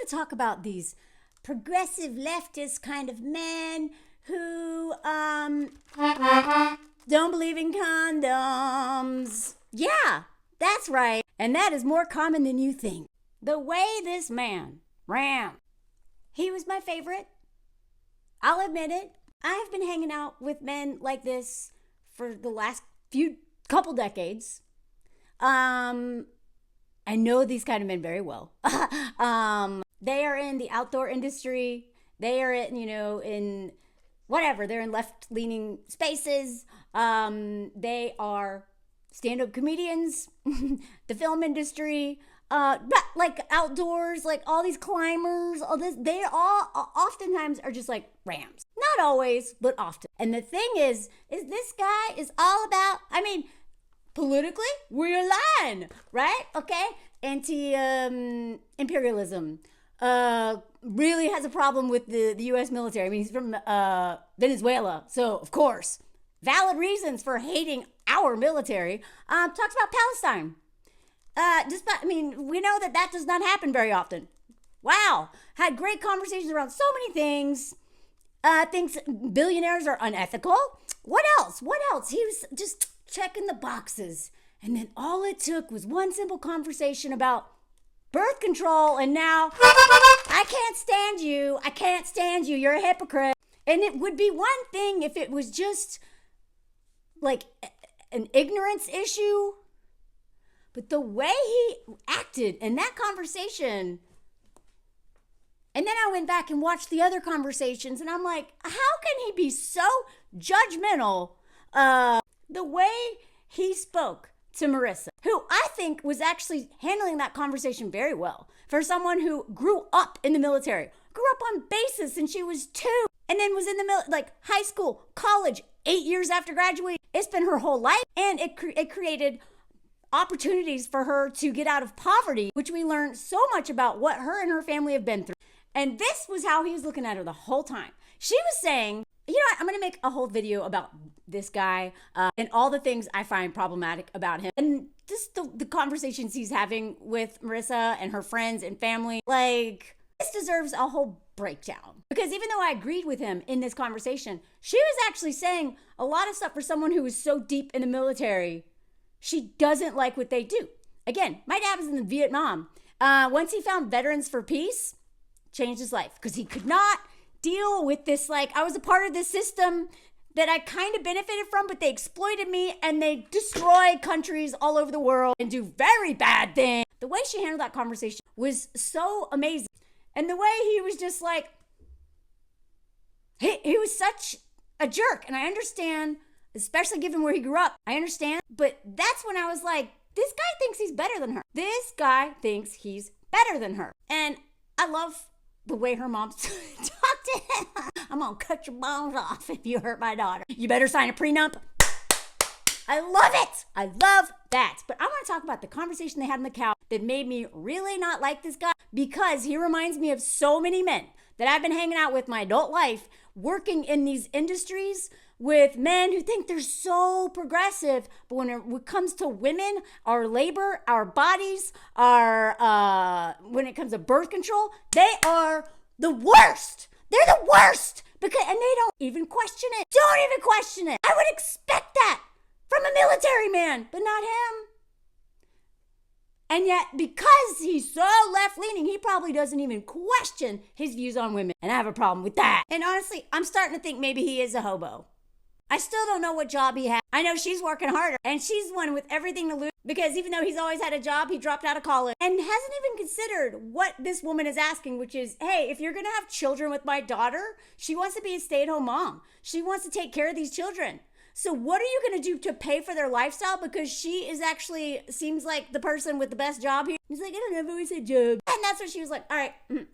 to talk about these progressive leftist kind of men who don't believe in condoms. Yeah, that's right. And that is more common than you think. The way this man, Ram, he was my favorite. I'll admit it. I have been hanging out with men like this for the last couple decades. I know these kind of men very well. They are in the outdoor industry. They are in whatever. They're in left-leaning spaces. They are stand-up comedians, the film industry, like outdoors, like all these climbers, all this. They all oftentimes are just like Rams. Not always, but often. And the thing is this guy is all about, politically, we're aligned, right? Okay? Anti-imperialism. Really has a problem with the U.S. military. He's from Venezuela, so of course, valid reasons for hating our military. Talks about Palestine. We know that does not happen very often. Wow. Had great conversations around so many things. Thinks billionaires are unethical. What else? He was just checking the boxes. And then all it took was one simple conversation about birth control. And now, I can't stand you. You're a hypocrite. And it would be one thing if it was just like an ignorance issue. But the way he acted in that conversation, and then I went back and watched the other conversations, and I'm like, how can he be so judgmental? The way he spoke to Marissa, who I think was actually handling that conversation very well for someone who grew up in the military, grew up on bases since she was 2, and then was in the high school, college, 8 years after graduating. It's been her whole life, and it created opportunities for her to get out of poverty, which we learned so much about what her and her family have been through. And this was how he was looking at her the whole time. She was saying, I'm going to make a whole video about this guy and all the things I find problematic about him. And just the conversations he's having with Marissa and her friends and family. This deserves a whole breakdown. Because even though I agreed with him in this conversation, she was actually saying a lot of stuff for someone who was so deep in the military. She doesn't like what they do. Again, my dad was in Vietnam. Once he found Veterans for Peace, changed his life because he could not deal with this. I was a part of this system that I kind of benefited from, but they exploited me and they destroy countries all over the world and do very bad things. The way she handled that conversation was so amazing. And the way he was just he was such a jerk. And I understand, especially given where he grew up, I understand. But that's when I was like, this guy thinks he's better than her. And I love the way her mom talked to him. I'm gonna cut your bones off if you hurt my daughter. You better sign a prenup. I love it. I love that. But I want to talk about the conversation they had on the couch that made me really not like this guy, because he reminds me of so many men that I've been hanging out with my adult life, working in these industries with men who think they're so progressive, but when it comes to women, our labor, our bodies, when it comes to birth control, they are the worst. They're the worst, and they don't even question it. I would expect that from a military man, but not him. And yet, because he's so left-leaning, he probably doesn't even question his views on women. And I have a problem with that. And honestly, I'm starting to think maybe he is a hobo. I still don't know what job he has. I know she's working harder, and she's one with everything to lose, because even though he's always had a job, he dropped out of college and hasn't even considered what this woman is asking, which is, hey, if you're going to have children with my daughter, she wants to be a stay-at-home mom. She wants to take care of these children. So what are you going to do to pay for their lifestyle? Because she is actually, seems like the person with the best job here. He's like, I don't know, I've always had a job. And that's what she was like, all right,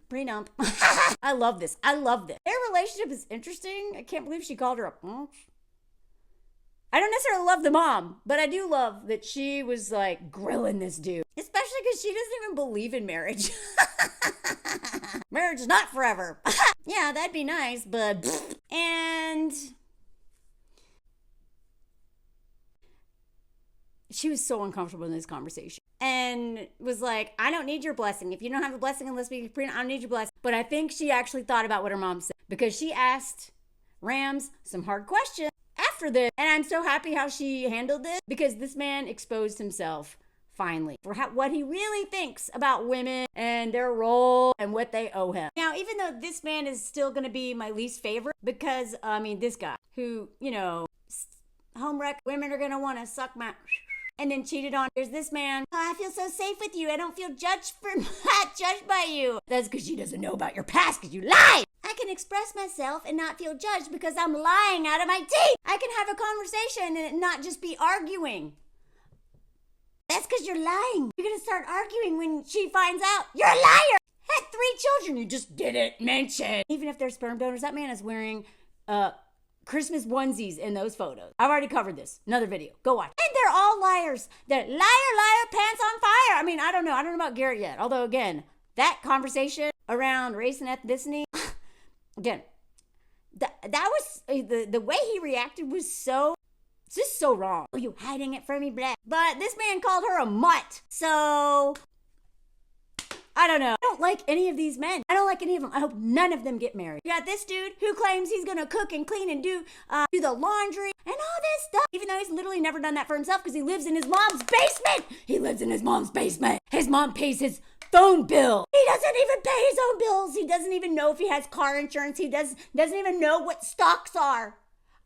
prenup. I love this. Their relationship is interesting. I can't believe she called her a punk. I don't necessarily love the mom, but I do love that she was grilling this dude. Especially because she doesn't even believe in marriage. Marriage is not forever. Yeah, that'd be nice, but... And... she was so uncomfortable in this conversation. And and was like, I don't need your blessing. If you don't have the blessing unless we prenup, I don't need your blessing. But I think she actually thought about what her mom said because she asked Rams some hard questions after this. And I'm so happy how she handled this because this man exposed himself finally for what he really thinks about women and their role and what they owe him. Now, even though this man is still going to be my least favorite because, this guy who, home wreck, women are going to want to suck my and then cheated on. There's this man. Oh, I feel so safe with you. I don't feel judged by you. That's because she doesn't know about your past because you lied. I can express myself and not feel judged because I'm lying out of my teeth. I can have a conversation and it not just be arguing. That's because you're lying. You're going to start arguing when she finds out you're a liar. Had 3 children you just didn't mention. Even if they're sperm donors, that man is wearing Christmas onesies in those photos. I've already covered this. Another video. Go watch. And they're all liars. They're liar, pants on fire. I don't know about Garrett yet. Although, again, that conversation around race and ethnicity, again, that was, the way he reacted was just so wrong. Oh, you hiding it from me, blah. But this man called her a mutt. So, I don't know. I don't like any of these men. I don't like any of them. I hope none of them get married. You got this dude who claims he's gonna cook and clean and do the laundry and all this stuff, even though he's literally never done that for himself because he lives in his mom's basement. He lives in his mom's basement. His mom pays his phone bill. He doesn't even pay his own bills. He doesn't even know if he has car insurance. He doesn't even know what stocks are.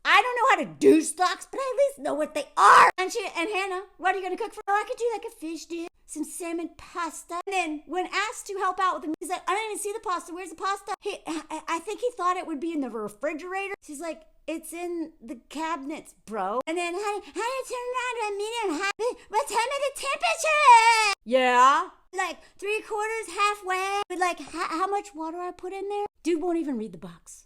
I don't know how to do stocks, but I at least know what they are. And Hannah, what are you gonna cook for? Oh, I could do like a fish dish, some salmon pasta. And then when asked to help out with him, he's like, I don't even see the pasta. Where's the pasta? I think he thought it would be in the refrigerator. She's like, it's in the cabinets, bro. And then, honey, turn it on to a medium high. What time is the temperature? Yeah. Like 3/4 halfway. But like, how much water I put in there? Dude won't even read the box.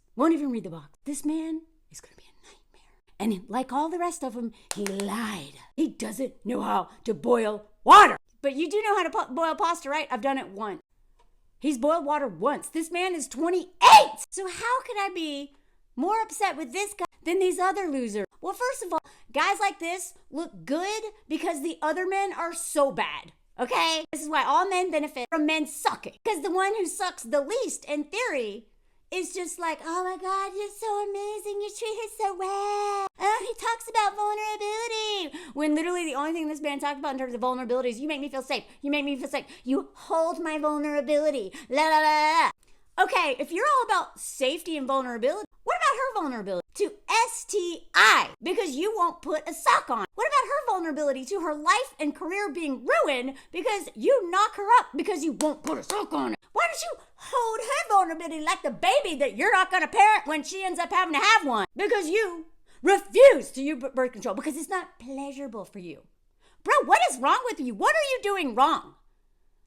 This man is gonna be a nightmare. And like all the rest of them, he lied. He doesn't know how to boil water. But you do know how to boil pasta, right? I've done it once. He's boiled water once. This man is 28. So how could I be more upset with this guy than these other losers? Well, first of all, guys like this look good because the other men are so bad. Okay? This is why all men benefit from men sucking. Because the one who sucks the least, in theory, is just like, oh my God, you're so amazing. You treat her so well. Oh, he talks about vulnerability. When literally the only thing this man talked about in terms of vulnerability is you make me feel safe. You make me feel safe. You hold my vulnerability. La la la la. Okay, if you're all about safety and vulnerability, what about her vulnerability to STI? Because you won't put a sock on. What about her vulnerability to her life and career being ruined because you knock her up because you won't put a sock on her? Why don't you hold her vulnerability like the baby that you're not going to parent when she ends up having to have one? Because you refuse to use birth control because it's not pleasurable for you. Bro, what is wrong with you? What are you doing wrong?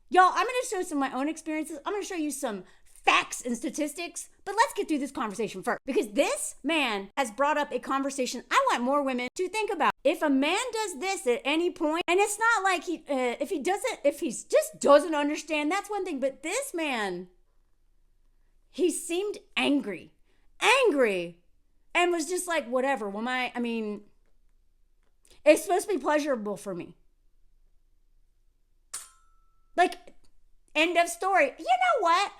Y'all, I'm going to show some of my own experiences. I'm going to show you some facts and statistics, but let's get through this conversation first because this man has brought up a conversation I want more women to think about. If a man does this at any point, and it's not like if he just doesn't understand, that's one thing, but this man, he seemed angry, and was just like, whatever, it's supposed to be pleasurable for me. Like, end of story. You know what?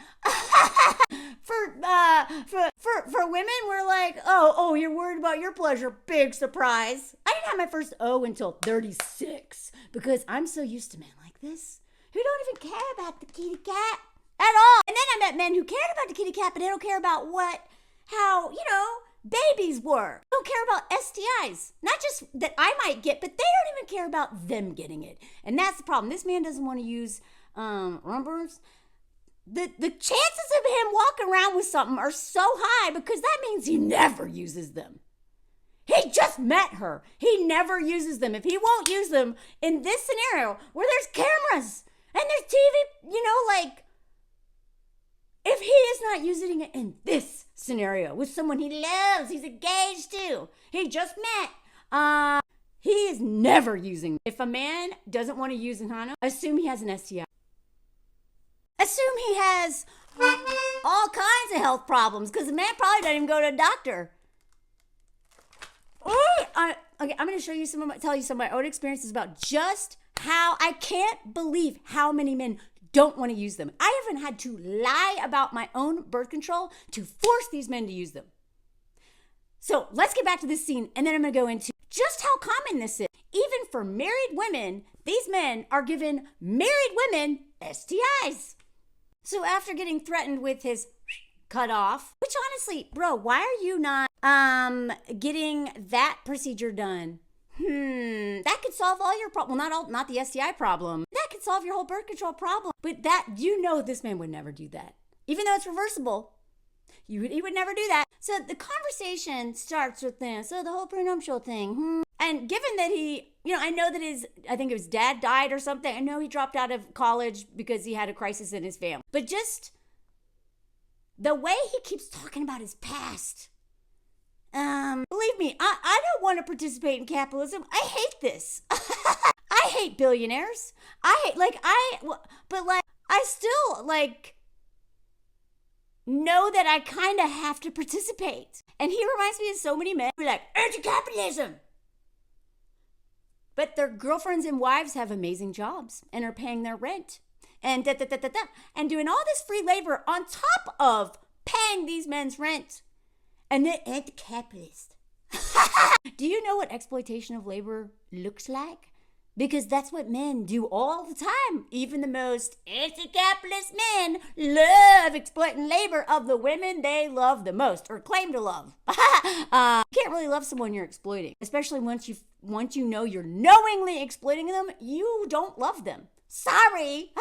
For women, we're like, oh, you're worried about your pleasure. Big surprise. I didn't have my first O until 36 because I'm so used to men like this who don't even care about the kitty cat at all. And then I met men who cared about the kitty cat, but they don't care about how babies work. They don't care about STIs. Not just that I might get, but they don't even care about them getting it. And that's the problem. This man doesn't want to use rumbers. The chances of him walking around with something are so high because that means he never uses them. He just met her. He never uses them. If he won't use them in this scenario where there's cameras and there's TV, if he is not using it in this scenario with someone he loves, he's engaged to, he just met, he is never using them. If a man doesn't want to use an Hana, assume he has an STI. Assume he has all kinds of health problems because the man probably doesn't even go to a doctor. Okay, I'm going to tell you some of my own experiences about just I can't believe how many men don't want to use them. I haven't had to lie about my own birth control to force these men to use them. So let's get back to this scene, and then I'm going to go into just how common this is. Even for married women, these men are giving married women STIs. So after getting threatened with his cut off, which honestly, bro, why are you not getting that procedure done? That could solve all your problems. Well, not the STI problem. That could solve your whole birth control problem. But this man would never do that. Even though it's reversible, he would never do that. So the conversation starts with this. So the whole prenuptial thing. And given that I know that I think his dad died or something. I know he dropped out of college because he had a crisis in his family. But just the way he keeps talking about his past. Believe me, I don't want to participate in capitalism. I hate this. I hate billionaires. I still know that I kind of have to participate. And he reminds me of so many men who are like, anti-capitalism. But their girlfriends and wives have amazing jobs and are paying their rent. And and doing all this free labor on top of paying these men's rent. And they're anti-capitalist. Do you know what exploitation of labor looks like? Because that's what men do all the time. Even the most anti-capitalist men love exploiting labor of the women they love the most or claim to love. You can't really love someone you're exploiting, especially once you know you're knowingly exploiting them. You don't love them. Sorry.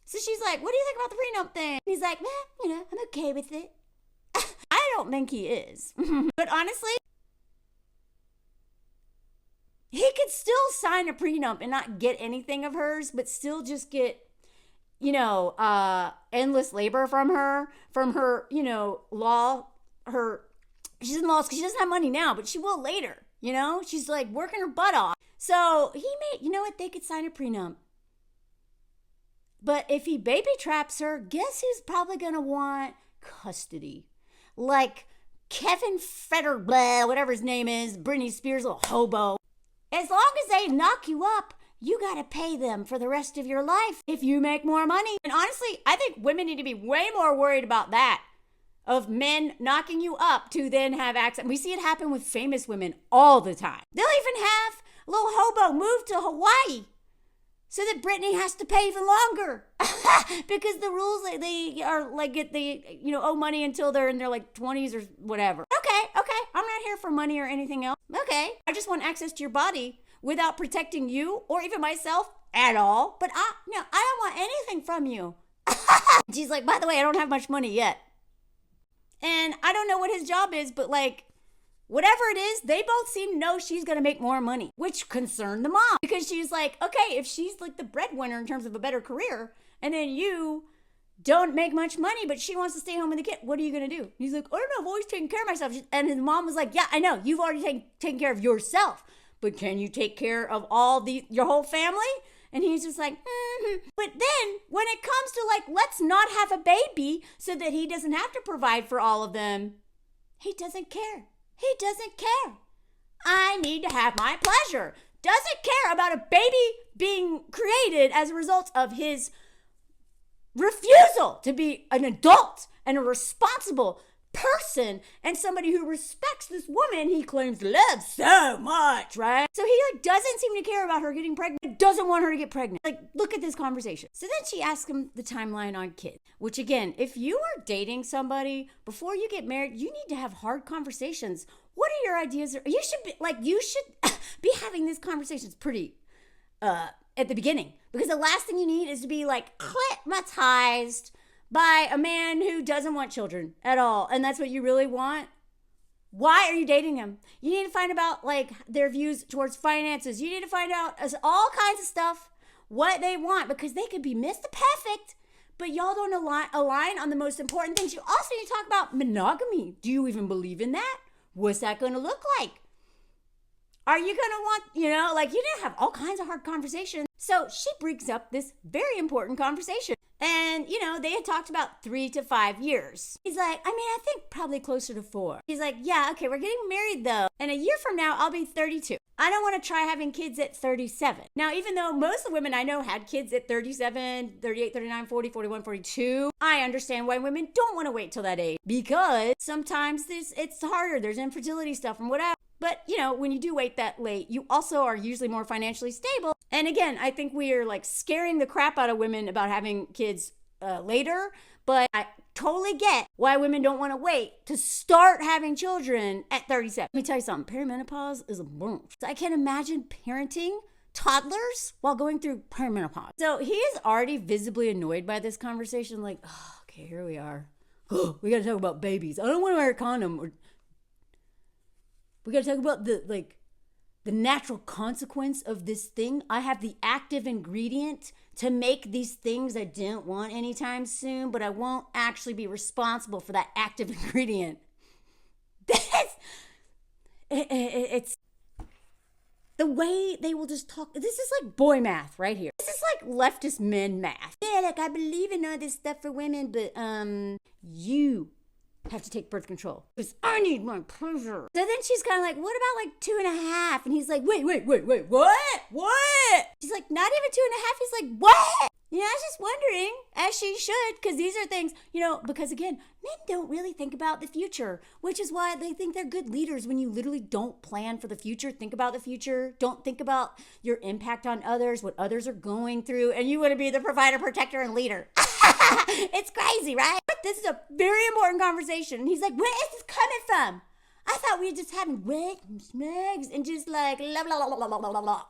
So she's like, "What do you think about the prenup thing?" And he's like, "I'm okay with it." I don't think he is. But honestly, he could still sign a prenup and not get anything of hers, but still just get, endless labor from her, she's in law school. She doesn't have money now, but she will later, she's like working her butt off. So they could sign a prenup. But if he baby traps her, guess who's probably going to want custody? Like Kevin Federer, whatever his name is, Britney Spears, little hobo. As long as they knock you up, you gotta pay them for the rest of your life if you make more money. And honestly, I think women need to be way more worried about that, of men knocking you up to then have access. We see it happen with famous women all the time. They'll even have a little hobo move to Hawaii so that Britney has to pay even longer. Because the rules, they are like, owe money until they're in their 20s or whatever. Okay, I'm not here for money or anything else. Okay, I just want access to your body without protecting you or even myself at all. But I don't want anything from you. She's like, by the way, I don't have much money yet. And I don't know what his job is, but whatever it is, they both seem to know she's going to make more money, which concerned the mom. Because she's like, okay, if she's the breadwinner in terms of a better career, and then you don't make much money, but she wants to stay home with the kid, what are you going to do? He's like, I don't know, I've always taken care of myself. And his mom was like, yeah, I know, you've already taken care of yourself, but can you take care of your whole family? And he's just like, But then when it comes to let's not have a baby so that he doesn't have to provide for all of them, he doesn't care. He doesn't care. I need to have my pleasure. Doesn't care about a baby being created as a result of his refusal to be an adult and a responsible person and somebody who respects this woman he claims to love so much, right? So he doesn't seem to care about her getting pregnant, doesn't want her to get pregnant. Look at this conversation. So then she asks him the timeline on kids, which again, if you are dating somebody before you get married, you need to have hard conversations. What are your ideas? You should be having these conversations pretty at the beginning, because the last thing you need is to be climatized by a man who doesn't want children at all, and that's what you really want. Why are you dating him? You need to find out their views towards finances. You need to find out all kinds of stuff, what they want, because they could be Mr. Perfect, but y'all don't align on the most important things. You also need to talk about monogamy. Do you even believe in that? What's that going to look like? Are you gonna want, like, you didn't have all kinds of hard conversations. So she brings up this very important conversation. And, they had talked about 3 to 5 years. He's like, I think probably closer to 4. He's like, yeah, okay, we're getting married though. And a year from now, I'll be 32. I don't want to try having kids at 37. Now, even though most of the women I know had kids at 37, 38, 39, 40, 41, 42, I understand why women don't want to wait till that age. Because sometimes it's harder. There's infertility stuff and whatever. But, when you do wait that late, you also are usually more financially stable. And again, I think we are like scaring the crap out of women about having kids later. But I totally get why women don't want to wait to start having children at 37. Let me tell you something. Perimenopause is a bunch. So I can't imagine parenting toddlers while going through perimenopause. So he is already visibly annoyed by this conversation. Like, oh, okay, here we are. Oh, we got to talk about babies. I don't want to wear a condom. We got to talk about the natural consequence of this thing. I have the active ingredient to make these things I don't want anytime soon, but I won't actually be responsible for that active ingredient. It's the way they will just talk. This is like boy math right here. This is like leftist men math. Yeah, like I believe in all this stuff for women, but you have to take birth control because I need my pleasure. So then she's kind of like, what about like 2.5? And he's like, wait, what? She's like, not even 2.5. He's like, what? I was just wondering, as she should, because these are things, because again, men don't really think about the future, which is why they think they're good leaders when you literally don't plan for the future. Think about the future. Don't think about your impact on others, what others are going through, and you want to be the provider, protector, and leader. It's crazy, right? But this is a very important conversation. And he's like, where is this coming from? I thought we were just having wet and smugs and just like blah, blah, blah, blah, blah, blah, blah.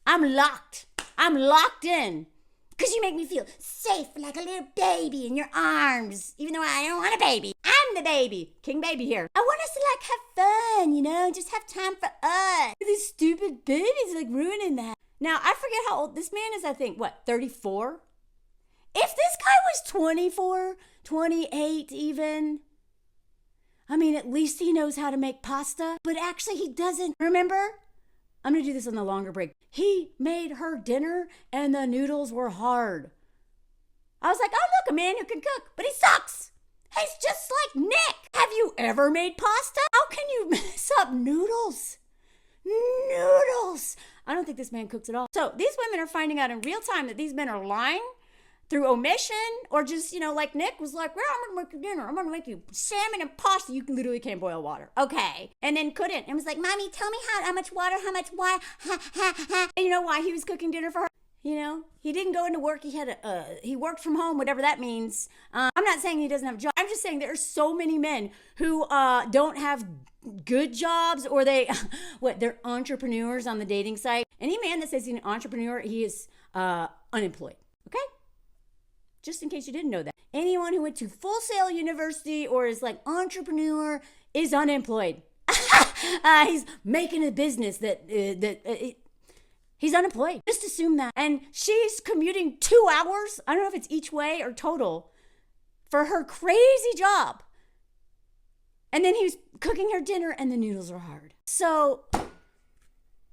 I'm locked in. Because you make me feel safe like a little baby in your arms. Even though I don't want a baby. I'm the baby. King baby here. I want us to like have fun, just have time for us. These stupid babies like ruining that. Now, I forget how old this man is, I think, 34? If this guy was 24, 28 even, at least he knows how to make pasta. But actually he doesn't. Remember? I'm going to do this on the longer break. He made her dinner and the noodles were hard. I was like, oh, look, a man who can cook, but he sucks. He's just like Nick. Have you ever made pasta? How can you mess up noodles? Noodles. I don't think this man cooks at all. So these women are finding out in real time that these men are lying through omission or just, like Nick was like, well, I'm going to make you dinner. I'm going to make you salmon and pasta. You literally can't boil water. Okay. And then couldn't. And was like, Mommy, tell me how much water, how much why. And you know why he was cooking dinner for her? He didn't go into work. He worked from home, whatever that means. I'm not saying he doesn't have a job. I'm just saying there are so many men who don't have good jobs or they're entrepreneurs on the dating site. Any man that says he's an entrepreneur, he is unemployed. Okay? Just in case you didn't know that. Anyone who went to Full Sail University or is like entrepreneur is unemployed. He's making a business he's unemployed. Just assume that. And she's commuting 2 hours, I don't know if it's each way or total, for her crazy job. And then he was cooking her dinner and the noodles are hard. So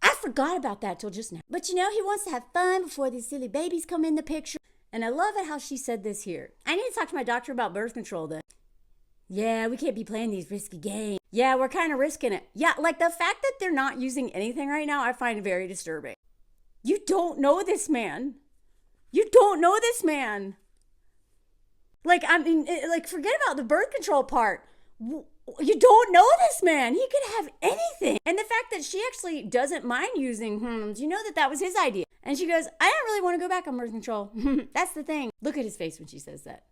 I forgot about that till just now. But he wants to have fun before these silly babies come in the picture. And I love it how she said this here. I need to talk to my doctor about birth control then. Yeah, we can't be playing these risky games. Yeah, we're kind of risking it. Yeah, like the fact that they're not using anything right now, I find very disturbing. You don't know this man. Like, forget about the birth control part. You don't know this man. He could have anything. And the fact that she actually doesn't mind using that was his idea. And she goes, I don't really want to go back on birth control. That's the thing. Look at his face when she says that.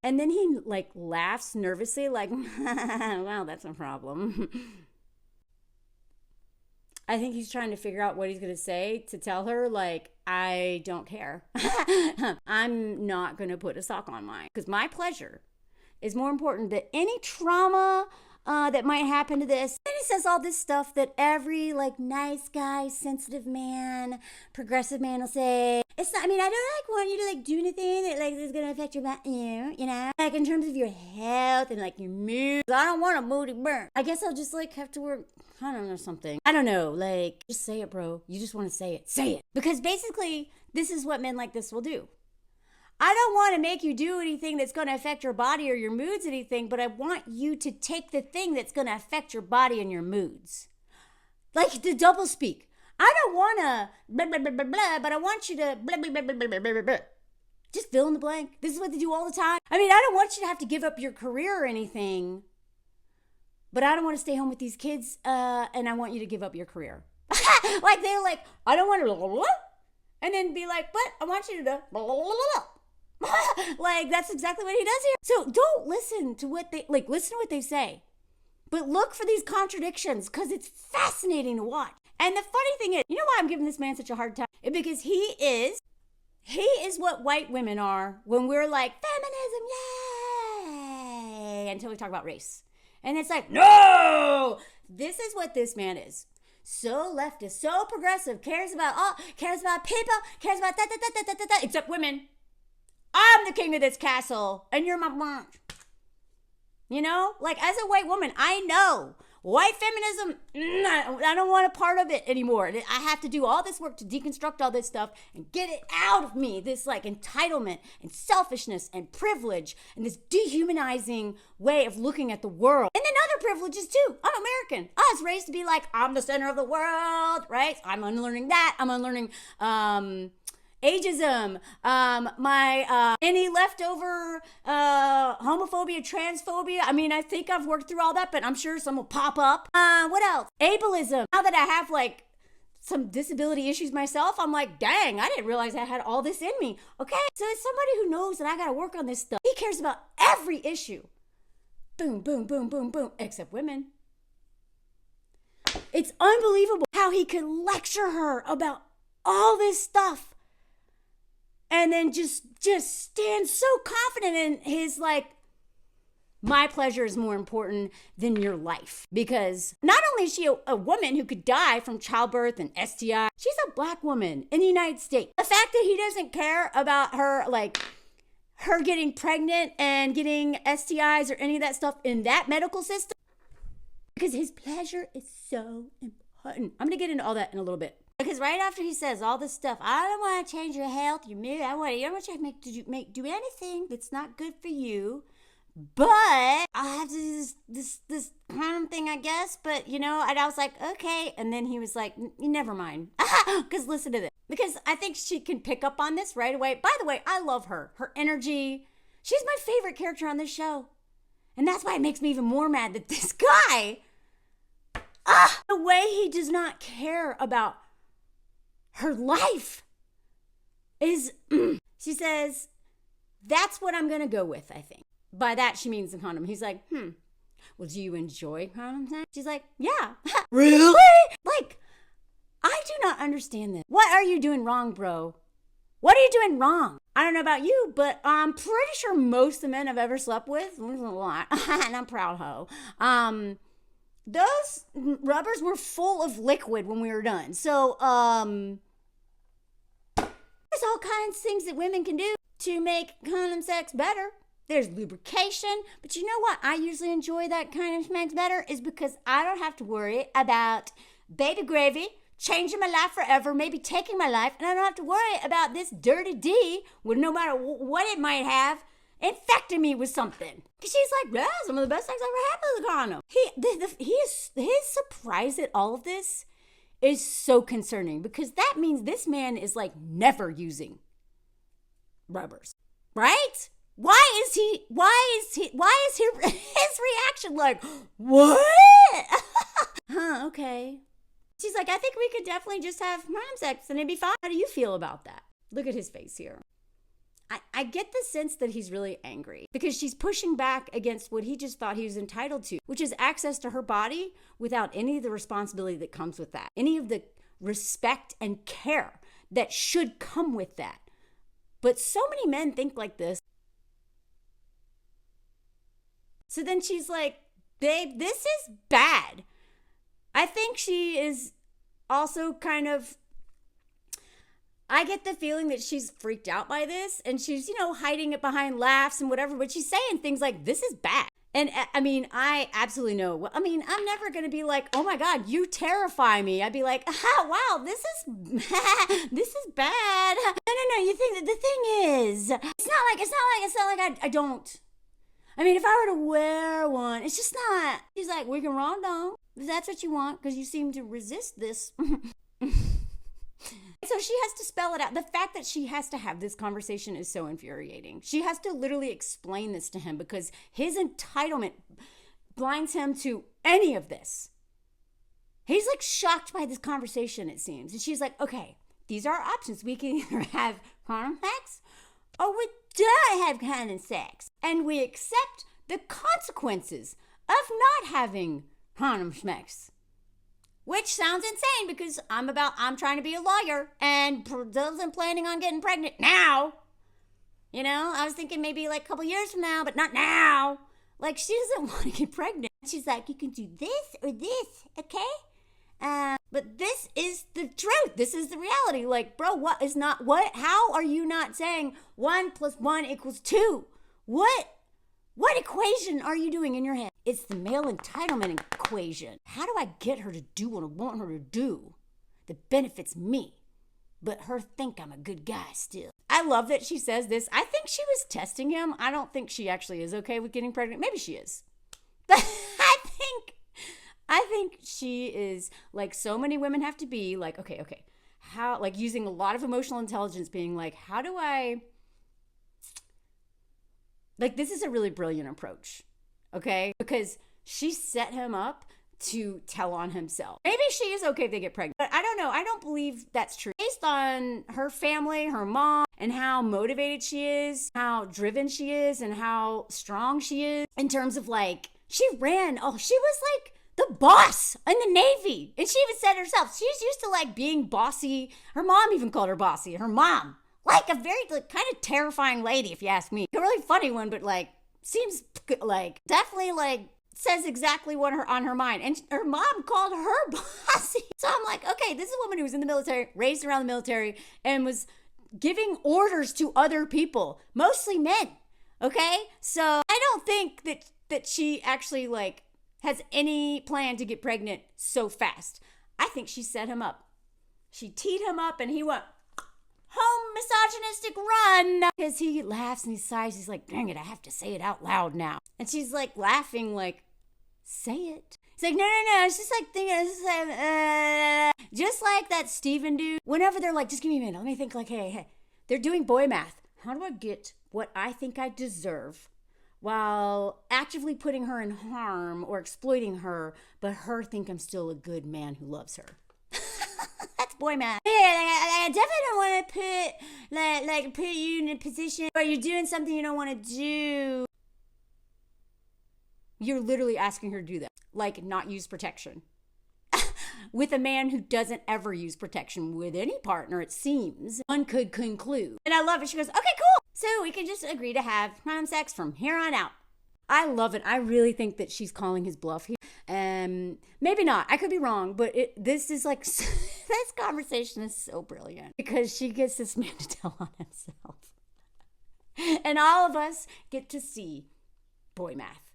And then he laughs nervously wow, that's a problem. I think he's trying to figure out what he's going to say to tell her, I don't care. I'm not going to put a sock on mine because my pleasure is more important than any trauma that might happen to this. And he says all this stuff that every nice guy, sensitive man, progressive man will say. It's not, I don't want you to do anything that is going to affect your you know, like in terms of your health and like your mood. I don't want a moody burn. I guess I'll just like have to wear condom or something. I don't know, like just say it, bro. You just want to say it. Say it. Because basically, this is what men like this will do. I don't want to make you do anything that's going to affect your body or your moods, anything, but I want you to take the thing that's going to affect your body and your moods. Like the double speak. I don't want to blah, blah, blah, blah, blah, but I want you to blah, blah, blah, blah, blah, blah, blah, blah. Just fill in the blank. This is what they do all the time. I mean, I don't want you to have to give up your career or anything, but I don't want to stay home with these kids, and I want you to give up your career. Like, they're like, I don't want to blah, blah, blah, and then be like, but I want you to blah, blah, blah, blah. Like, that's exactly what he does here. So don't listen to what they, like, listen to what they say, but look for these contradictions because it's fascinating to watch. And the funny thing is, you know why I'm giving this man such a hard time? Because he is what white women are when we're like, feminism, yay, until we talk about race. And it's like, no, this is what this man is. So leftist, so progressive, cares about people, cares about da, except women. I'm the king of this castle, and you're my bunch. You know, like as a white woman, I know white feminism, I don't want a part of it anymore. I have to do all this work to deconstruct all this stuff and get it out of me. This like entitlement and selfishness and privilege and this dehumanizing way of looking at the world. And then other privileges too. I'm American. I was raised to be like, I'm the center of the world, right? I'm unlearning that. I'm unlearning, ageism, any leftover homophobia, transphobia. I mean, I think I've worked through all that, but I'm sure some will pop up. What else? Ableism. Now that I have like some disability issues myself, I'm like, dang, I didn't realize I had all this in me. Okay, so it's somebody who knows that I gotta work on this stuff. He cares about every issue. Boom, boom, boom, boom, boom, except women. It's unbelievable how he could lecture her about all this stuff. And then just stand so confident in his like, my pleasure is more important than your life. Because not only is she a woman who could die from childbirth and STI, she's a black woman in the United States. The fact that he doesn't care about her, like her getting pregnant and getting STIs or any of that stuff in that medical system, because his pleasure is so important. I'm gonna get into all that in a little bit. Because right after he says all this stuff, I don't want to change your health, your mood, I don't want you to do anything that's not good for you. But I have to do this condom thing, I guess. But, you know, and I was like, okay. And then he was like, never mind. Because listen to this. Because I think she can pick up on this right away. By the way, I love her. Her energy. She's my favorite character on this show. And that's why it makes me even more mad that this guy, the way he does not care about her life is, she says, that's what I'm going to go with, I think. By that, she means the condom. He's like, well, do you enjoy condoms? She's like, yeah. Really? Like, I do not understand this. What are you doing wrong, bro? What are you doing wrong? I don't know about you, but I'm pretty sure most of the men I've ever slept with, there's a lot, and I'm proud ho, those rubbers were full of liquid when we were done. So, there's all kinds of things that women can do to make condom sex better. There's lubrication, but you know what? I usually enjoy that kind of sex better is because I don't have to worry about baby gravy changing my life forever, maybe taking my life, and I don't have to worry about this dirty D, with no matter what it might have, infecting me with something. Because she's like, yeah, some of the best sex I ever had with a condom. His surprise at all of this is so concerning because that means this man is like never using rubbers, right? Why is his reaction like, what? Okay. She's like, I think we could definitely just have condom sex and it'd be fine. How do you feel about that? Look at his face here. I get the sense that he's really angry because she's pushing back against what he just thought he was entitled to, which is access to her body without any of the responsibility that comes with that, any of the respect and care that should come with that. But so many men think like this. So then she's like, babe, this is bad. I think she is also kind of I get the feeling that she's freaked out by this and she's, hiding it behind laughs and whatever, but she's saying things like, this is bad. And I mean, I absolutely know. I mean, I'm never going to be like, oh my God, you terrify me. I'd be like, wow, this is bad. No. You think that the thing is, it's not like I don't. I mean, if I were to wear one, it's just not. He's like, we can run down if that's what you want, because you seem to resist this. So she has to spell it out. The fact that she has to have this conversation is so infuriating. She has to literally explain this to him because his entitlement blinds him to any of this. He's like shocked by this conversation, it seems. And she's like, okay, these are our options. We can either have condom sex or we don't have condom sex. And we accept the consequences of not having condom sex. Which sounds insane because I'm trying to be a lawyer and wasn't planning on getting pregnant now. I was thinking maybe like a couple years from now, but not now. Like, she doesn't want to get pregnant. She's like, you can do this or this, okay? But this is the truth. This is the reality. Like, bro, how are you not saying 1 + 1 = 2? What equation are you doing in your head? It's the male entitlement equation. How do I get her to do what I want her to do that benefits me, but her think I'm a good guy still? I love that she says this. I think she was testing him. I don't think she actually is okay with getting pregnant. Maybe she is. But I think she is like so many women have to be like, okay. How, like using a lot of emotional intelligence, being like, how do I... Like, this is a really brilliant approach, okay? Because she set him up to tell on himself. Maybe she is okay if they get pregnant, but I don't know. I don't believe that's true. Based on her family, her mom, and how motivated she is, how driven she is, and how strong she is in terms of like, she was like the boss in the Navy. And she even said herself, she's used to like being bossy. Her mom even called her bossy, her mom. Like a very kind of terrifying lady, if you ask me. A really funny one, but like seems like definitely like says exactly what on her mind. And her mom called her bossy. So I'm like, okay, this is a woman who was in the military, raised around the military, and was giving orders to other people, mostly men. Okay, so I don't think that she actually like has any plan to get pregnant so fast. I think she set him up. She teed him up, and he went home misogynistic run, because he laughs and he sighs. He's like, dang it, I have to say it out loud now. And she's like laughing, like, say it. He's like, no, it's just like thinking, just like that Steven dude. Whenever they're like, just give me a minute, let me think, like, hey, they're doing boy math. How do I get what I think I deserve while actively putting her in harm or exploiting her, but her think I'm still a good man who loves her? Boy math. Yeah, I definitely don't want to put you in a position where you're doing something you don't want to do. You're literally asking her to do that. Like, not use protection. With a man who doesn't ever use protection with any partner, it seems, one could conclude. And I love it. She goes, okay, cool. So we can just agree to have condom sex from here on out. I love it. I really think that she's calling his bluff here. Maybe not. I could be wrong, but this is like, this conversation is so brilliant because she gets this man to tell on himself. And all of us get to see boy math.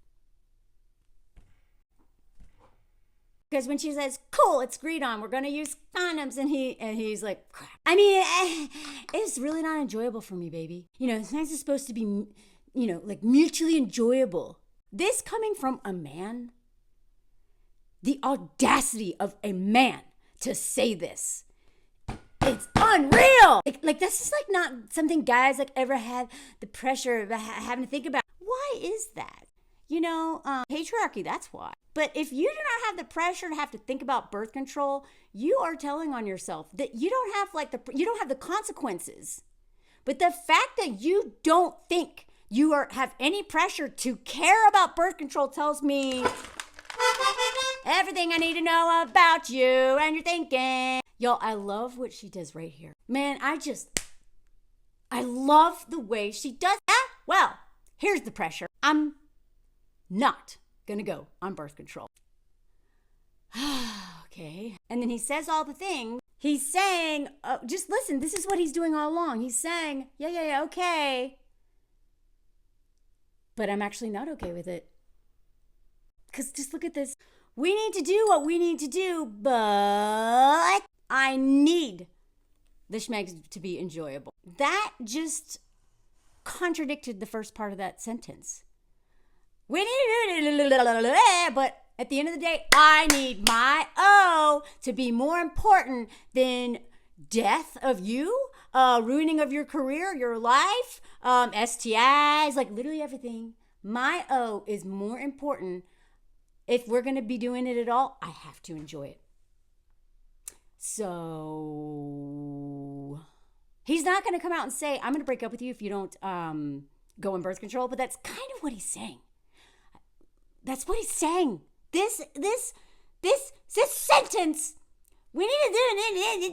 Because when she says, cool, it's agreed on, we're going to use condoms, and he's like, crap. I mean, it's really not enjoyable for me, baby. Sex is supposed to be, like mutually enjoyable. This coming from a man, the audacity of a man to say this, it's unreal. Like this is like not something guys like ever had the pressure of having to think about. Why is that? Patriarchy, that's why. But if you do not have the pressure to have to think about birth control, you are telling on yourself that you don't have the consequences. But the fact that you don't think you have any pressure to care about birth control tells me everything I need to know about you and your thinking. Y'all, I love what she does right here. Man, I love the way she does that. Well, here's the pressure. I'm not gonna go on birth control. Okay. And then he says all the things. He's saying, just listen, this is what he's doing all along. He's saying, yeah, okay. But I'm actually not okay with it. Because just look at this. We need to do what we need to do, but I need the schmegs to be enjoyable. That just contradicted the first part of that sentence. We need to do, but at the end of the day, I need my O to be more important than death of you, ruining of your career, your life, STIs, like literally everything. My O is more important. If we're going to be doing it at all, I have to enjoy it. So he's not going to come out and say, I'm going to break up with you if you don't go on birth control. But that's kind of what he's saying. That's what he's saying. This sentence, we need to do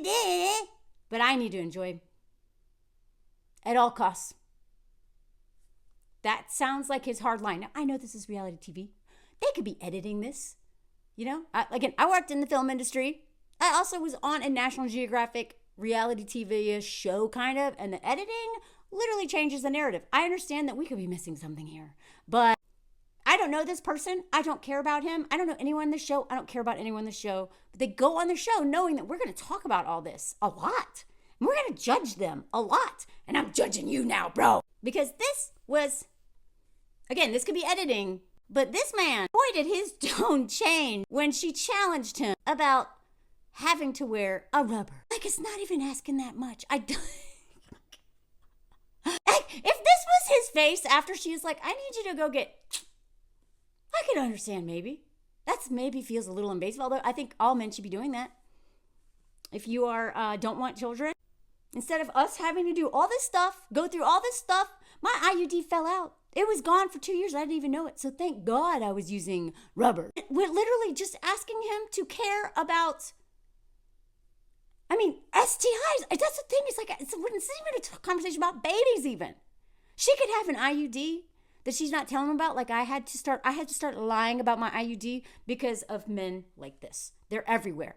it, but I need to enjoy at all costs. That sounds like his hard line. Now, I know this is reality TV. They could be editing this. You know, I worked in the film industry. I also was on a National Geographic reality TV show, kind of, and the editing literally changes the narrative. I understand that we could be missing something here, but I don't know this person. I don't care about him. I don't know anyone in the show. I don't care about anyone in the show. But they go on the show knowing that we're going to talk about all this a lot. And we're going to judge them a lot. And I'm judging you now, bro. Because this was, again, this could be editing. But this man, boy, did his tone change when she challenged him about having to wear a rubber. Like, it's not even asking that much. Like, if this was his face after she was like, I need you to go get... I could understand maybe. That's maybe feels a little invasive, although I think all men should be doing that. If you are don't want children, instead of us having to do all this stuff, go through all this stuff, my IUD fell out. It was gone for 2 years. I didn't even know it. So thank God I was using rubber. We're literally just asking him to care about, I mean, STIs. That's the thing. It's like, it's even a conversation about babies even. She could have an IUD that she's not telling him about. Like I had to start lying about my IUD because of men like this. They're everywhere.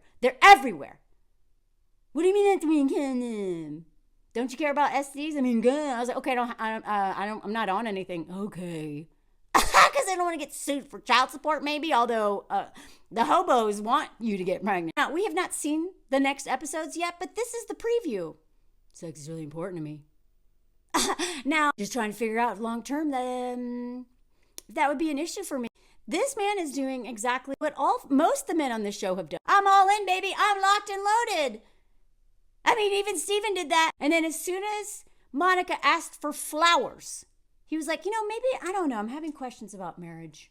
What do you mean that's mean? Don't you care about STDs? I mean, good. I was like, okay, I'm not on anything. Okay. Because I don't want to get sued for child support maybe, although the hobos want you to get pregnant. Now, we have not seen the next episodes yet, but this is the preview. Sex is really important to me. Now, just trying to figure out long term that would be an issue for me. This man is doing exactly what most of the men on this show have done. I'm all in, baby. I'm locked and loaded. I mean, even Steven did that. And then as soon as Monica asked for flowers, he was like, maybe, I don't know. I'm having questions about marriage.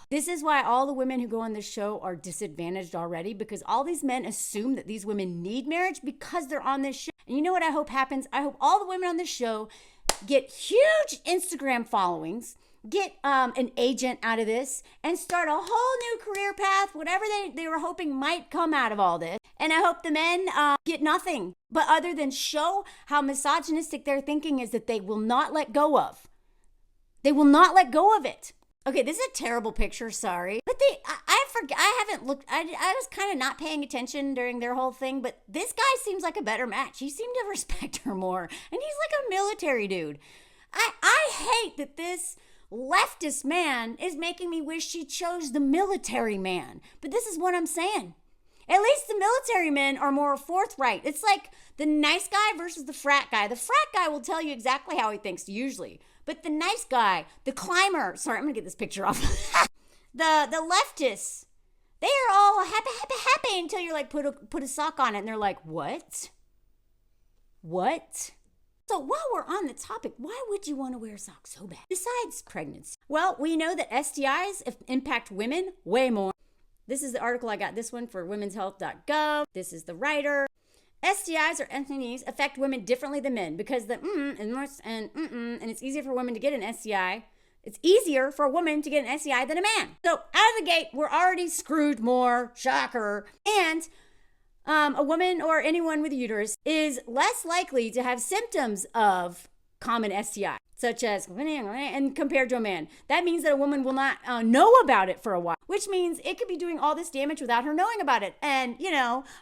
This is why all the women who go on this show are disadvantaged already, because all these men assume that these women need marriage because they're on this show. And you know what I hope happens? I hope all the women on this show get huge Instagram followings, get an agent out of this, and start a whole new career path, whatever they were hoping might come out of all this. And I hope the men get nothing, but other than show how misogynistic their thinking is that they will not let go of. They will not let go of it. Okay, this is a terrible picture, sorry. But I haven't looked, I was kind of not paying attention during their whole thing, but this guy seems like a better match. He seemed to respect her more, and he's like a military dude. I hate that this leftist man is making me wish she chose the military man, but this is what I'm saying. At least the military men are more forthright. It's like the nice guy versus the frat guy. The frat guy will tell you exactly how he thinks usually. But the nice guy, the climber, sorry, I'm going to get this picture off. the leftists, they are all happy until you're like, put a sock on it. And they're like, what? So while we're on the topic, why would you want to wear socks so bad? Besides pregnancy. Well, we know that STIs impact women way more. This is the article I got, this one for womenshealth.gov. This is the writer. STIs or STDs affect women differently than men because the and it's easier for women to get an STI. It's easier for a woman to get an STI than a man. So out of the gate, we're already screwed more. Shocker. And a woman or anyone with a uterus is less likely to have symptoms of common STI. such as, and compared to a man. That means that a woman will not know about it for a while, which means it could be doing all this damage without her knowing about it. And,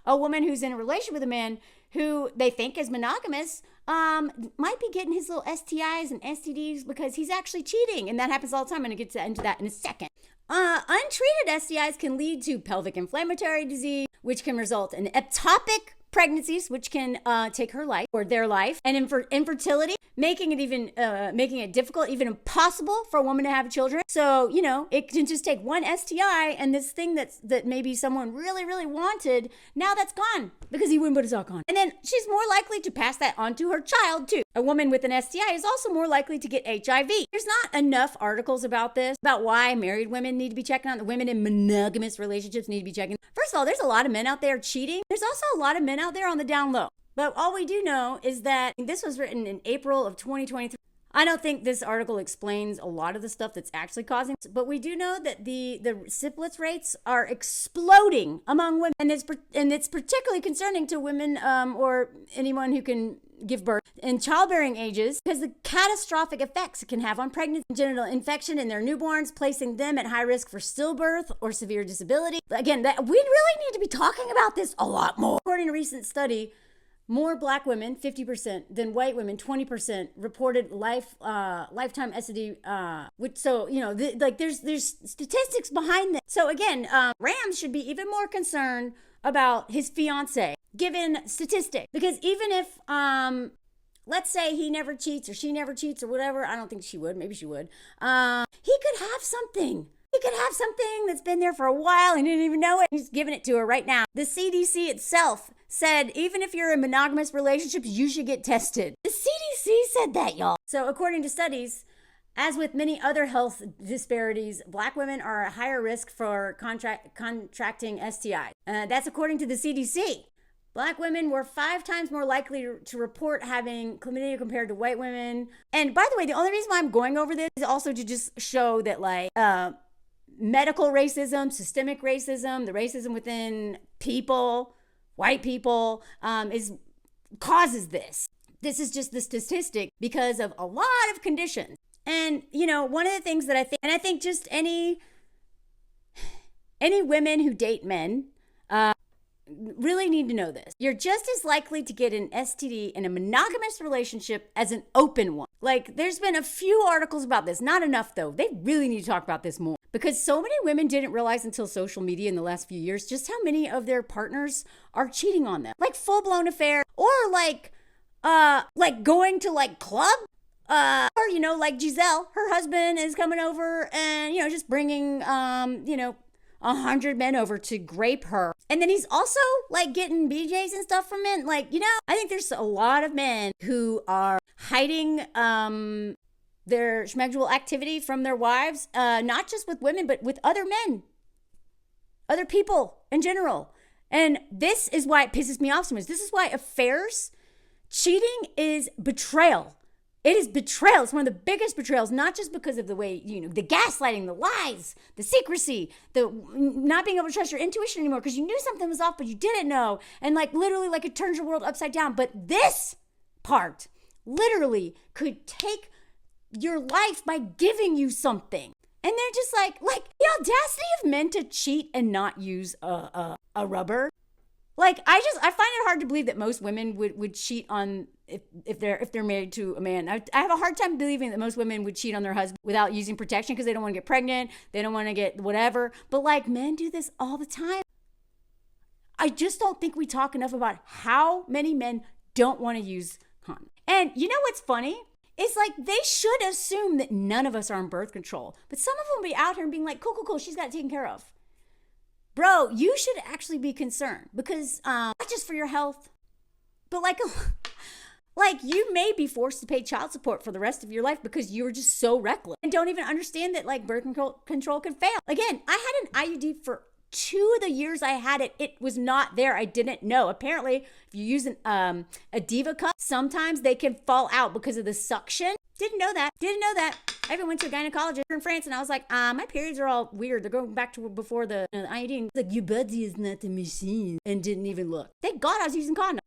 a woman who's in a relationship with a man who they think is monogamous might be getting his little STIs and STDs because he's actually cheating. And that happens all the time. I'm going to get into that in a second. Untreated STIs can lead to pelvic inflammatory disease, which can result in ectopic pregnancies, which can take her life or their life, and infertility, making it difficult, even impossible for a woman to have children. So, it can just take one STI and this thing that maybe someone really, really wanted, now that's gone because he wouldn't put his sock on. And then she's more likely to pass that on to her child too. A woman with an STI is also more likely to get HIV. There's not enough articles about this, about why married women need to be checking on the women in monogamous relationships need to be checking. First of all, there's a lot of men out there cheating. There's also a lot of men out there on the down low. But all we do know is that this was written in April of 2023. I don't think this article explains a lot of the stuff that's actually causing this, but we do know that the syphilis rates are exploding among women, and it's particularly concerning to women or anyone who can give birth in childbearing ages because the catastrophic effects it can have on pregnancy, genital infection in their newborns, placing them at high risk for stillbirth or severe disability. Again, we really need to be talking about this a lot more. According to a recent study, more Black women, 50%, than white women, 20%, reported lifetime STD. There's statistics behind this. So again, Rams should be even more concerned about his fiance, given statistics, because even if let's say he never cheats or she never cheats or whatever, I don't think she would. Maybe she would. He could have something. He could have something that's been there for a while and he didn't even know it. He's giving it to her right now. The CDC itself said even if you're in monogamous relationships, you should get tested. The CDC said that, y'all. So according to studies, as with many other health disparities, Black women are at higher risk for contracting STI. That's according to the CDC. Black women were 5 times more likely to report having chlamydia compared to white women. And by the way, the only reason why I'm going over this is also to just show that medical racism, systemic racism, the racism within people, white people, causes this. This is just the statistic because of a lot of conditions. And, one of the things that I think just any women who date men really need to know this. You're just as likely to get an STD in a monogamous relationship as an open one. There's been a few articles about this, not enough though. They really need to talk about this more because so many women didn't realize until social media in the last few years just how many of their partners are cheating on them. Full-blown affair or going to club. Or, like Giselle, her husband is coming over and, just bringing, 100 men over to grape her. And then he's also getting BJs and stuff from men. I think there's a lot of men who are hiding their schmegdual activity from their wives, not just with women, but with other men, other people in general. And this is why it pisses me off so much. This is why cheating is betrayal. It is betrayal. It's one of the biggest betrayals, not just because of the way, the gaslighting, the lies, the secrecy, the not being able to trust your intuition anymore because you knew something was off, but you didn't know. And literally, it turns your world upside down. But this part literally could take your life by giving you something. And they're just the audacity of men to cheat and not use a rubber. I find it hard to believe that most women would cheat on if they're married to a man. I have a hard time believing that most women would cheat on their husband without using protection because they don't want to get pregnant, they don't want to get whatever. But men do this all the time. I just don't think we talk enough about how many men don't want to use condoms. And you know what's funny? It's they should assume that none of us are on birth control, but some of them will be out here and being cool, she's got it taken care of. Bro, you should actually be concerned because not just for your health, but you may be forced to pay child support for the rest of your life because you were just so reckless and don't even understand that birth control can fail. Again, I had an IUD for 2 of the years I had it. It was not there. I didn't know. Apparently, if you use a Diva cup, sometimes they can fall out because of the suction. Didn't know that. I even went to a gynecologist in France and I was my periods are all weird. They're going back to before the IUD. Your body is not a machine and didn't even look. Thank God I was using condoms.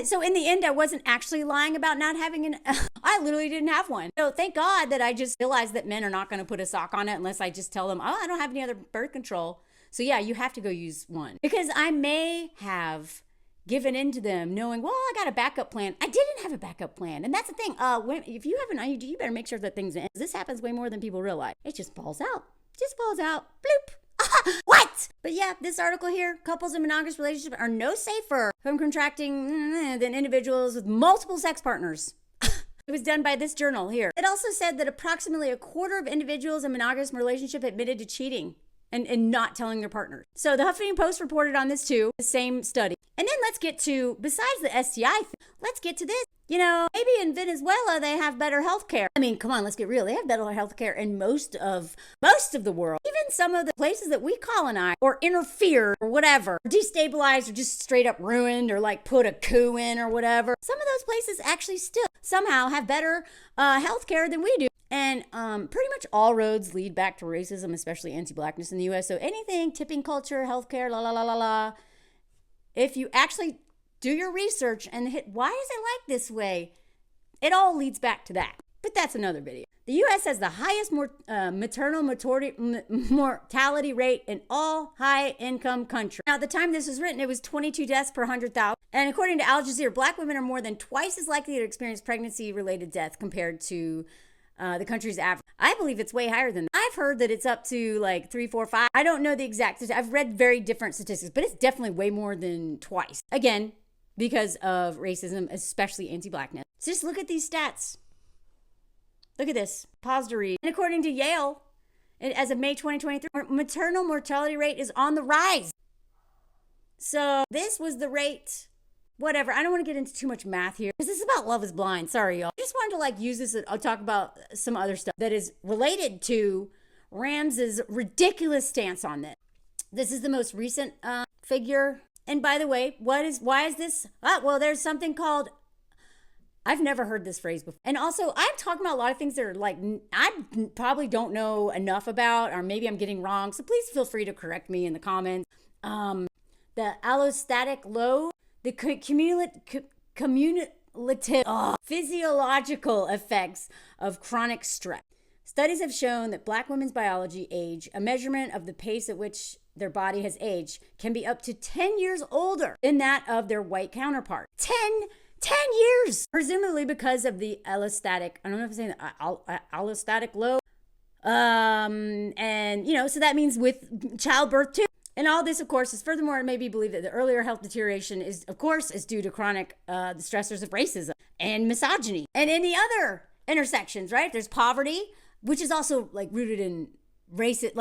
So in the end, I wasn't actually lying about not having an, I literally didn't have one. So thank God that I just realized that men are not going to put a sock on it unless I just tell them, oh, I don't have any other birth control. So yeah, you have to go use one. Because I may have given in to them knowing, well, I got a backup plan. I didn't have a backup plan. And that's the thing. If you have an IUD, you better make sure that thing's in. This happens way more than people realize. It just falls out. Just falls out. Bloop. What? But yeah, this article here, couples in monogamous relationships are no safer from contracting than individuals with multiple sex partners. It was done by this journal here. It also said that approximately a quarter of individuals in monogamous relationship admitted to cheating and not telling their partners. So the Huffington Post reported on this too, the same study. And then let's get to, besides the STI thing, let's get to this. You know, maybe in Venezuela, they have better health care. I mean, come on, let's get real. They have better health care in most of the world. Even some of the places that we colonize or interfere or whatever, destabilized or just straight up ruined or like put a coup in or whatever. Some of those places actually still somehow have better health care than we do. And pretty much all roads lead back to racism, especially anti-blackness in the U.S. So anything, tipping culture, healthcare, la la la la la. If you actually do your research and hit, why is it like this way? It all leads back to that. But that's another video. The U.S. has the highest maternal mortality rate in all high-income countries. Now, at the time this was written, it was 22 deaths per 100,000. And according to Al Jazeera, Black women are more than twice as likely to experience pregnancy-related death compared to the country's average. I believe it's way higher than that. I've heard that it's up to like 3, 4, 5. I don't know the exact statistics. I've read very different statistics, but it's definitely way more than twice. Again, because of racism, especially anti-blackness. So just look at these stats. Look at this. Pause to read. And according to Yale, as of May 2023, maternal mortality rate is on the rise. So this was the rate. Whatever. I don't want to get into too much math here because this is about Love is Blind. Sorry, y'all. I just wanted to like use this. I'll talk about some other stuff that is related to Ramse's ridiculous stance on this. This is the most recent figure. And by the way, why is this? Well, there's something called, I've never heard this phrase before. And also, I'm talking about a lot of things that are like, I probably don't know enough about, or maybe I'm getting wrong. So please feel free to correct me in the comments. The allostatic load, the cumulative physiological effects of chronic stress. Studies have shown that Black women's biology age, a measurement of the pace at which their body has aged, can be up to 10 years older than that of their white counterpart. 10 years! Presumably because of the allostatic, I don't know if I'm saying allostatic load. And, you know, so that means with childbirth too. And all this, of course, is furthermore, it may be believed that the earlier health deterioration is, of course, is due to chronic the stressors of racism and misogyny and any other intersections, right? There's poverty, which is also like rooted in racism.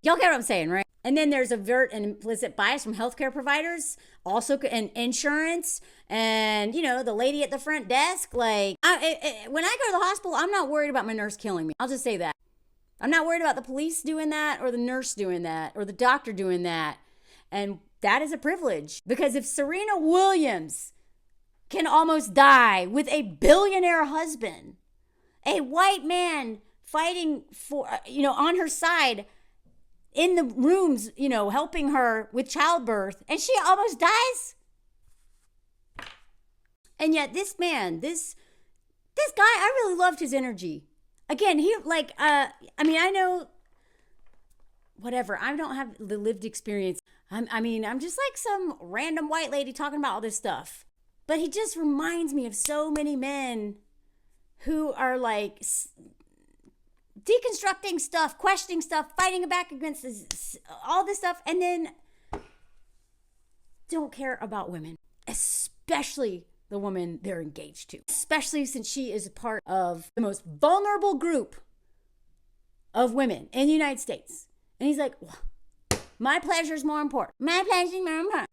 Y'all get what I'm saying, right? And then there's overt and implicit bias from healthcare providers, also, and insurance, and, you know, the lady at the front desk. Like, when I go to the hospital, I'm not worried about my nurse killing me. I'll just say that. I'm not worried about the police doing that or the nurse doing that or the doctor doing that. And that is a privilege, because if Serena Williams can almost die with a billionaire husband, a white man fighting for, you know, on her side in the rooms, you know, helping her with childbirth, and she almost dies. And yet this man, this guy, I really loved his energy. Again, he like, I mean, I know, whatever, I don't have the lived experience. I'm just like some random white lady talking about all this stuff. But he just reminds me of so many men who are like deconstructing stuff, questioning stuff, fighting back against this, all this stuff, and then don't care about women, especially the woman they're engaged to, especially since she is a part of the most vulnerable group of women in the United States. And he's like, my pleasure is more important. My pleasure is more important.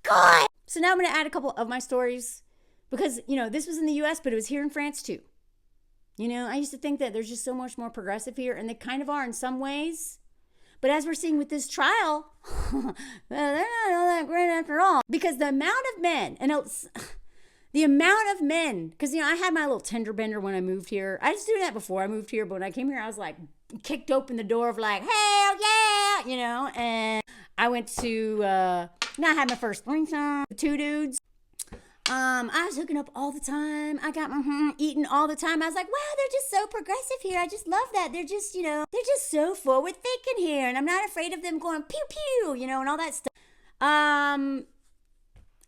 God! So now I'm going to add a couple of my stories because, you know, this was in the U.S., but it was here in France too. You know, I used to think that there's just so much more progressive here, and they kind of are in some ways. But as we're seeing with this trial, they're not all that great after all. Because the amount of men, because, you know, I had my little tender bender when I moved here. I was doing that before I moved here, but when I came here, I was like, kicked open the door of like, hell yeah, you know, and I went to, I had my first threesome, 2 dudes. I was hooking up all the time. I got eating all the time. I was like, wow, they're just so progressive here. I just love that. They're just, they're just so forward thinking here. And I'm not afraid of them going pew pew, and all that stuff. I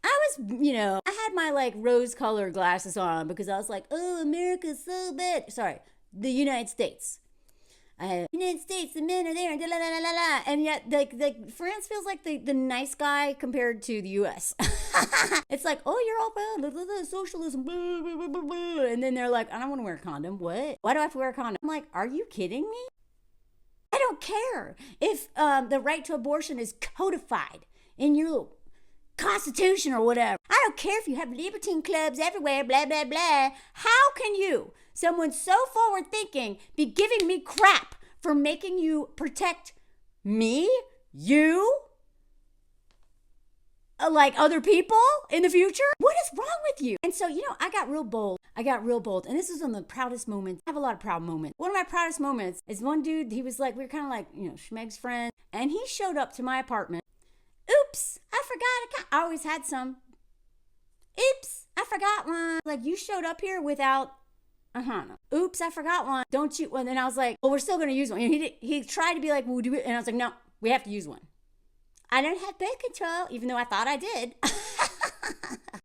was, I had my like rose colored glasses on because I was like, oh, America's so bad. Sorry, the United States. United States, the men are there, and la la la la la. And yet, like France feels like the nice guy compared to the U.S. It's like, oh, you're all bad, socialism, blah, blah, blah, blah, blah. And then they're like, I don't want to wear a condom. What? Why do I have to wear a condom? I'm like, are you kidding me? I don't care if the right to abortion is codified in your Constitution or whatever. I don't care if you have libertine clubs everywhere, blah, blah, blah. How can you, someone so forward thinking, be giving me crap for making you protect me, you, like other people in the future? What is wrong with you? And so, I got real bold. And this is one of the proudest moments. I have a lot of proud moments. One of my proudest moments is one dude, he was like, we were kind of like, Schmeg's friend. And he showed up to my apartment. Oops, I forgot. I always had some. Oops, I forgot one. Like, you showed up here without Oops, I forgot one. Don't you? Well, then I was like, well, we're still going to use one. He tried to be like, we'll do it. And I was like, no, we have to use one. I don't have birth control, even though I thought I did.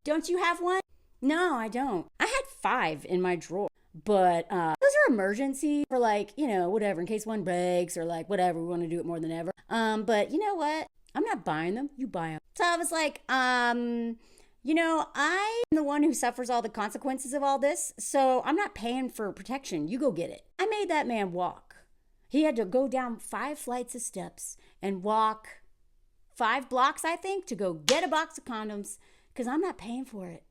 Don't you have one? No, I don't. I had 5 in my drawer. But those are emergencies for like, whatever, in case one breaks or like whatever. We want to do it more than ever. But you know what? I'm not buying them. You buy them. So I was like, I'm the one who suffers all the consequences of all this. So I'm not paying for protection. You go get it. I made that man walk. He had to go down 5 flights of steps and walk 5 blocks, I think, to go get a box of condoms because I'm not paying for it.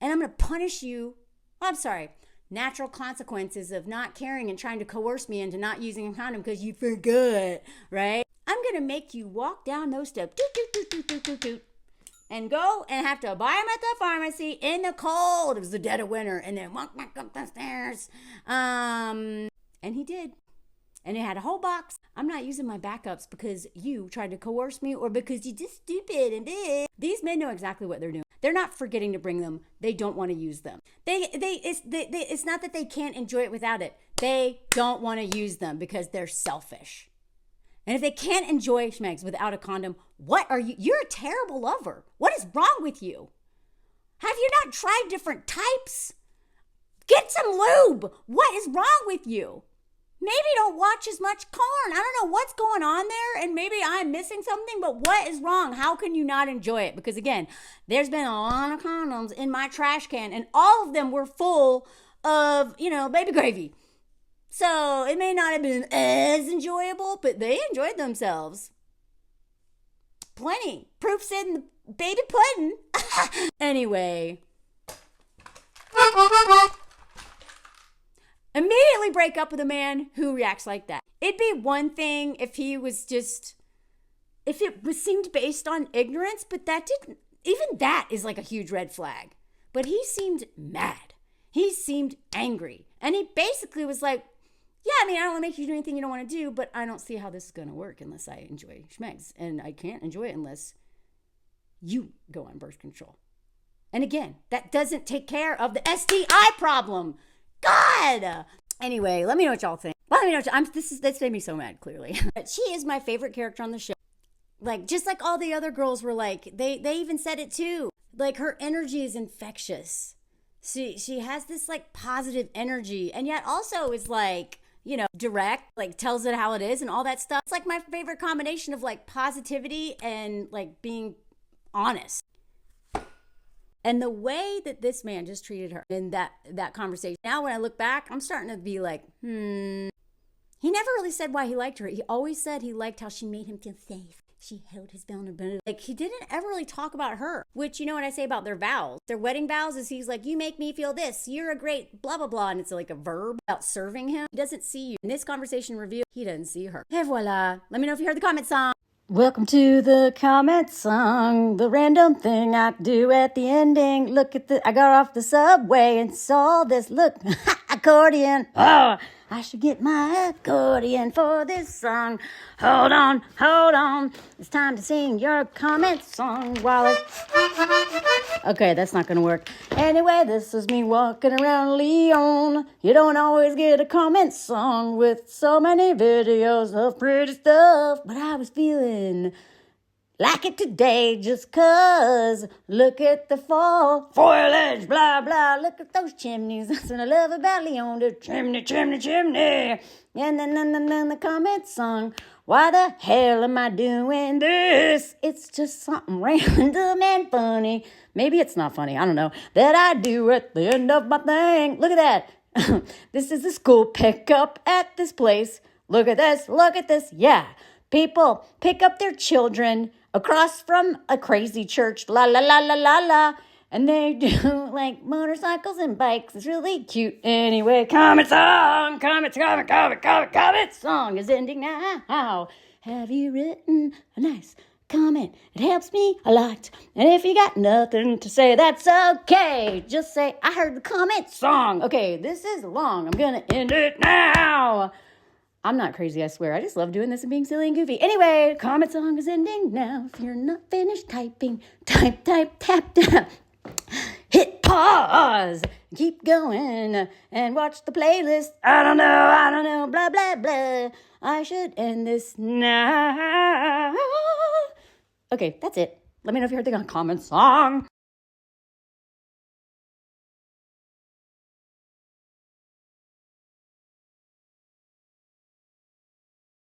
And I'm going to punish you. Oh, I'm sorry. Natural consequences of not caring and trying to coerce me into not using a condom because you forgot, right? I'm going to make you walk down those steps, and go and have to buy them at the pharmacy in the cold. It was the dead of winter. And then walk back up the stairs. And he did. And it had a whole box. I'm not using my backups because you tried to coerce me or because you're just stupid and big. These men know exactly what they're doing. They're not forgetting to bring them. They don't want to use them. It's not that they can't enjoy it without it. They don't want to use them because they're selfish. And if they can't enjoy schmegs without a condom, what are you? You're a terrible lover. What is wrong with you? Have you not tried different types? Get some lube. What is wrong with you? Maybe don't watch as much porn. I don't know what's going on there, and maybe I'm missing something, but what is wrong? How can you not enjoy it? Because again, there's been a lot of condoms in my trash can, and all of them were full of, baby gravy. So it may not have been as enjoyable, but they enjoyed themselves. Plenty. Proof's in the baby pudding. Anyway. Immediately break up with a man who reacts like that. It'd be one thing if he was just, if it was seemed based on ignorance, but that didn't, even that is like a huge red flag. But he seemed mad. He seemed angry. And he basically was like, yeah, I don't want to make you do anything you don't want to do, but I don't see how this is going to work unless I enjoy schmegs. And I can't enjoy it unless you go on birth control. And again, that doesn't take care of the STI problem. God! Anyway, let me know what y'all think. Well, let me know this made me so mad, clearly. But she is my favorite character on the show. Like, just like all the other girls were like, they even said it too. Like, her energy is infectious. She has this like positive energy and yet also is like, direct, like tells it how it is and all that stuff. It's like my favorite combination of like positivity and like being honest. And the way that this man just treated her in that conversation. Now when I look back, I'm starting to be like, He never really said why he liked her. He always said he liked how she made him feel safe. She held his vulnerability. Like, he didn't ever really talk about her, which, you know what I say about their vows? Their wedding vows is he's like, you make me feel this. You're a great blah, blah, blah. And it's like a verb about serving him. He doesn't see you. In this conversation revealed, he doesn't see her. Et voila. Let me know if you heard the comment song. Welcome to the comment song, the random thing I do at the ending. I got off the subway and saw this. Look, I accordion. Oh, I should get my accordion for this song. Hold on. It's time to sing your comment song while Okay, that's not gonna work. Anyway, this is me walking around Lyon. You don't always get a comment song with so many videos of pretty stuff, but I was feeling like it today just 'cause look at the fall foliage, blah, blah. Look at those chimneys. That's what I love about Lyon. The chimney. And then the comment song. Why the hell am I doing this? It's just something random and funny. Maybe it's not funny. I don't know. That I do at the end of my thing. Look at that. This is the school pickup at this place. Look at this. Yeah. People pick up their children across from a crazy church, la la la la la la, and they do like motorcycles and bikes. It's really cute. Anyway, comment song is ending now. Have you written a nice comment? It helps me a lot. And if you got nothing to say, that's okay. Just say, I heard the comment song. Okay, this is long. I'm gonna end it now. I'm not crazy, I swear. I just love doing this and being silly and goofy. Anyway, comment song is ending now. If you're not finished typing, type, tap. Hit pause. Keep going and watch the playlist. I don't know, blah, blah, blah. I should end this now. Okay, that's it. Let me know if you heard the comment song.